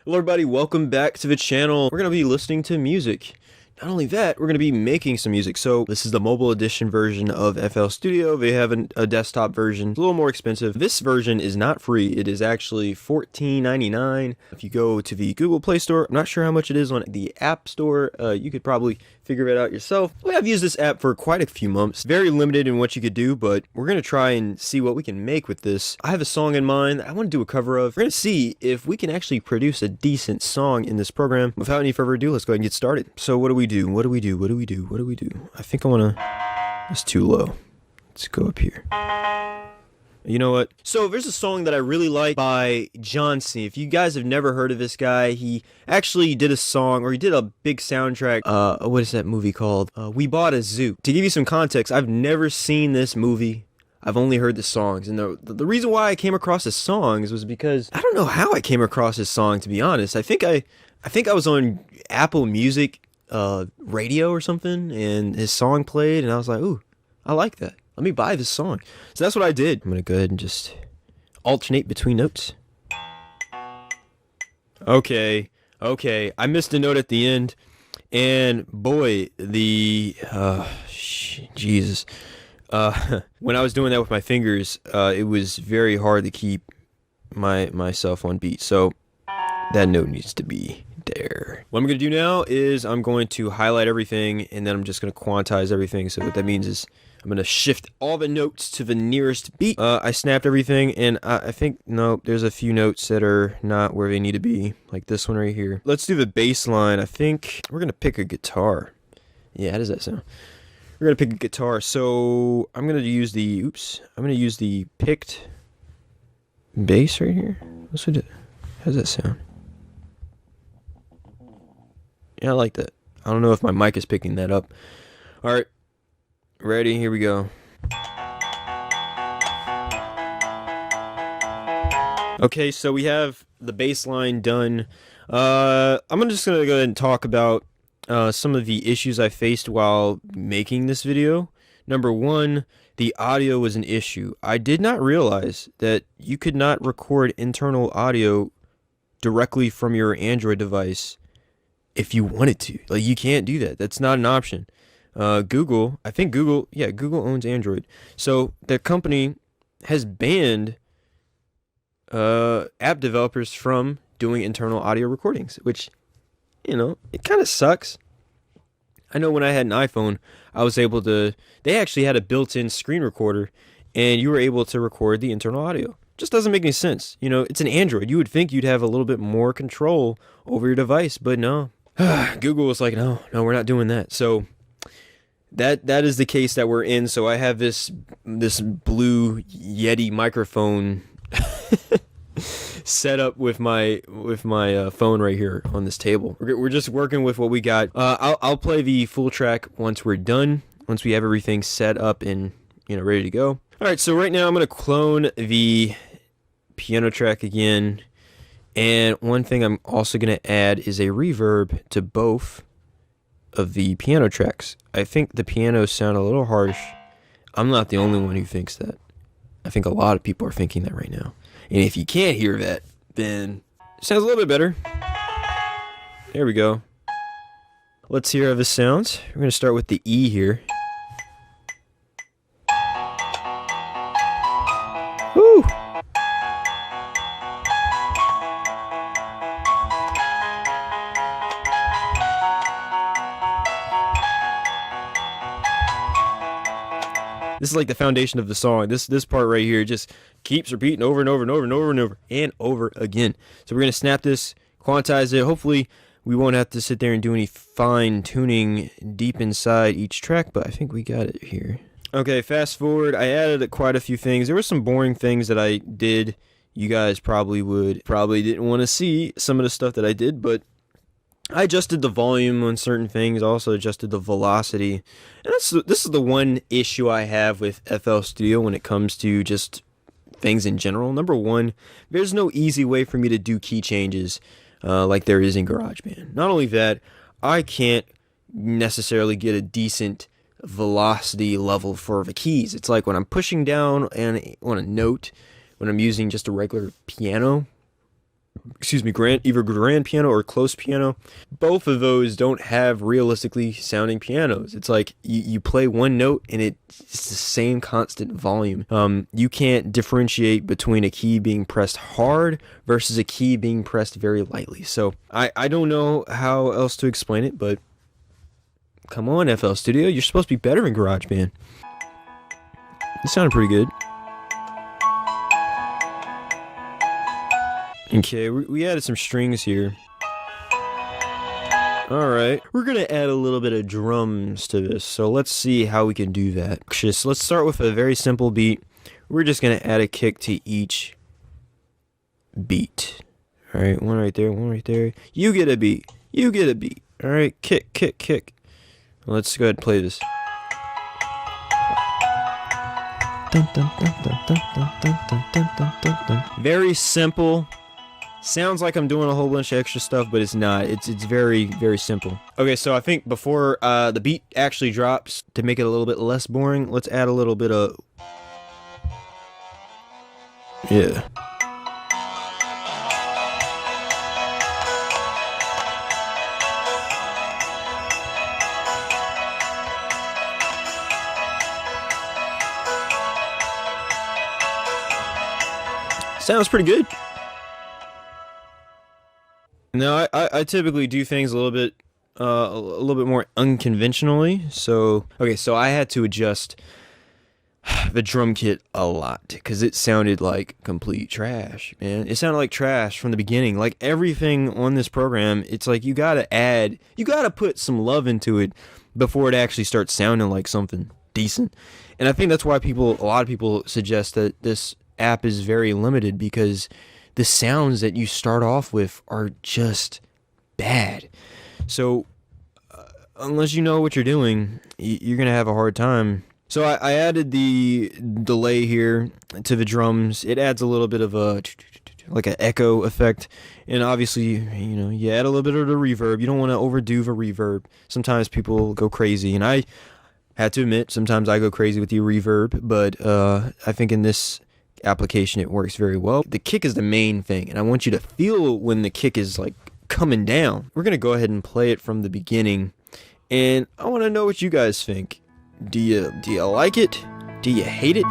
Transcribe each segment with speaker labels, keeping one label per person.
Speaker 1: Hello everybody, welcome back to the channel. We're going to be listening to music. Not only that, we're going to be making some music. So this is the mobile edition version of FL Studio. They have a desktop version. It's a little more expensive. This version is not free. It is actually $14.99. If you go to the Google Play Store, I'm not sure how much it is on the App Store. You could probably figure it out yourself. I've used this app for quite a few months. Very limited in what you could do, but we're going to try and see what we can make with this. I have a song in mind that I want to do a cover of. We're going to see if we can actually produce a decent song in this program. Without any further ado, let's go ahead and get started. So what do we do? What do we do? What do we do? What do we do? I think I want to... It's too low. Let's go up here. You know what? So there's a song that I really like by Jonsi. If you guys have never heard of this guy, he actually did a song, or he did a big soundtrack. What is that movie called? We Bought a Zoo. To give you some context, I've never seen this movie. I've only heard the songs, and the reason why I came across his songs was because I don't know how I came across his song. To be honest, I think I was on Apple Music radio or something, and his song played, and I was like, ooh, I like that. Let me buy this song. So that's what I did. I'm going to go ahead and just alternate between notes. Okay. I missed a note at the end. And boy, Jesus. When I was doing that with my fingers, it was very hard to keep myself on beat. So that note needs to be there. What I'm going to do now is I'm going to highlight everything, and then I'm just going to quantize everything. So what that means is I'm going to shift all the notes to the nearest beat. I snapped everything, and I think, no, there's a few notes that are not where they need to be, like this one right here. Let's do the bass line. I think we're going to pick a guitar. Yeah, how does that sound? We're going to pick a guitar, so I'm going to use the picked bass right here. How does that sound? Yeah, I like that. I don't know if my mic is picking that up. All right. Ready? Here we go. Okay, so we have the bass line done. I'm just going to go ahead and talk about some of the issues I faced while making this video. Number one, the audio was an issue. I did not realize that you could not record internal audio directly from your Android device if you wanted to. Like, you can't do that. That's not an option. Google owns Android. So the company has banned app developers from doing internal audio recordings, which, it kind of sucks. I know when I had an iPhone, I was able to, they actually had a built-in screen recorder, and you were able to record the internal audio. Just doesn't make any sense. It's an Android. You would think you'd have a little bit more control over your device, but no. Google was like, no, we're not doing that. So that is the case that we're in. So I have this blue Yeti microphone set up with my phone right here on this table. We're just working with what we got. I'll play the full track once we're done. Once we have everything set up and ready to go. All right. So right now I'm gonna clone the piano track again. And one thing I'm also going to add is a reverb to both of the piano tracks. I think the pianos sound a little harsh. I'm not the only one who thinks that. I think a lot of people are thinking that right now. And if you can't hear that, then it sounds a little bit better. There we go. Let's hear how this sounds. We're going to start with the E here. Woo! This is like the foundation of the song. This part right here just keeps repeating over and over and over and over and over and over again. So we're going to snap this, quantize it. Hopefully we won't have to sit there and do any fine tuning deep inside each track, but I think we got it here. Okay, fast forward. I added quite a few things. There were some boring things that I did. You guys probably didn't want to see some of the stuff that I did, but I adjusted the volume on certain things, also adjusted the velocity. And this is the one issue I have with FL Studio when it comes to just things in general. Number one, there's no easy way for me to do key changes like there is in GarageBand. Not only that, I can't necessarily get a decent velocity level for the keys. It's like when I'm pushing down on a note, when I'm using just a regular piano, either grand piano or close piano. Both of those don't have realistically sounding pianos. It's like you play one note and it's the same constant volume. You can't differentiate between a key being pressed hard versus a key being pressed very lightly. So I don't know how else to explain it, but come on, FL Studio, you're supposed to be better in GarageBand. It sounded pretty good. Okay, we added some strings here. Alright, we're gonna add a little bit of drums to this, so let's see how we can do that. So let's start with a very simple beat. We're just gonna add a kick to each beat. Alright, one right there, one right there. You get a beat. You get a beat. Alright, kick, kick, kick. Let's go ahead and play this. Very simple. Sounds like I'm doing a whole bunch of extra stuff, but it's not. It's very, very simple. Okay, so I think before the beat actually drops, to make it a little bit less boring, let's add a little bit of... Yeah. Sounds pretty good. Now, I typically do things a little bit more unconventionally. So, okay, so I had to adjust the drum kit a lot because it sounded like complete trash, man. It sounded like trash from the beginning. Like everything on this program, it's like you gotta put some love into it before it actually starts sounding like something decent. And I think that's why a lot of people suggest that this app is very limited, because the sounds that you start off with are just bad. So unless you know what you're doing, you're gonna have a hard time. So I added the delay here to the drums. It adds a little bit of a like an echo effect, and obviously you add a little bit of the reverb. You don't want to overdo the reverb. Sometimes people go crazy, and I had to admit sometimes I go crazy with the reverb, but I think in this application it works very well. The kick is the main thing, and I want you to feel when the kick is like coming down. We're gonna go ahead and play it from the beginning, and I want to know what you guys think. Do you like it? Do you hate it?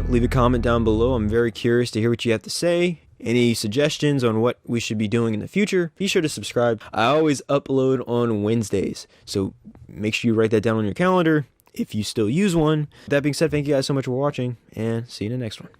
Speaker 1: leave a comment down below. I'm very curious to hear what you have to say. Any suggestions on what we should be doing in the future? Be sure to subscribe. I always upload on Wednesdays, so make sure you write that down on your calendar if you still use one. That being said, thank you guys so much for watching, and see you in the next one.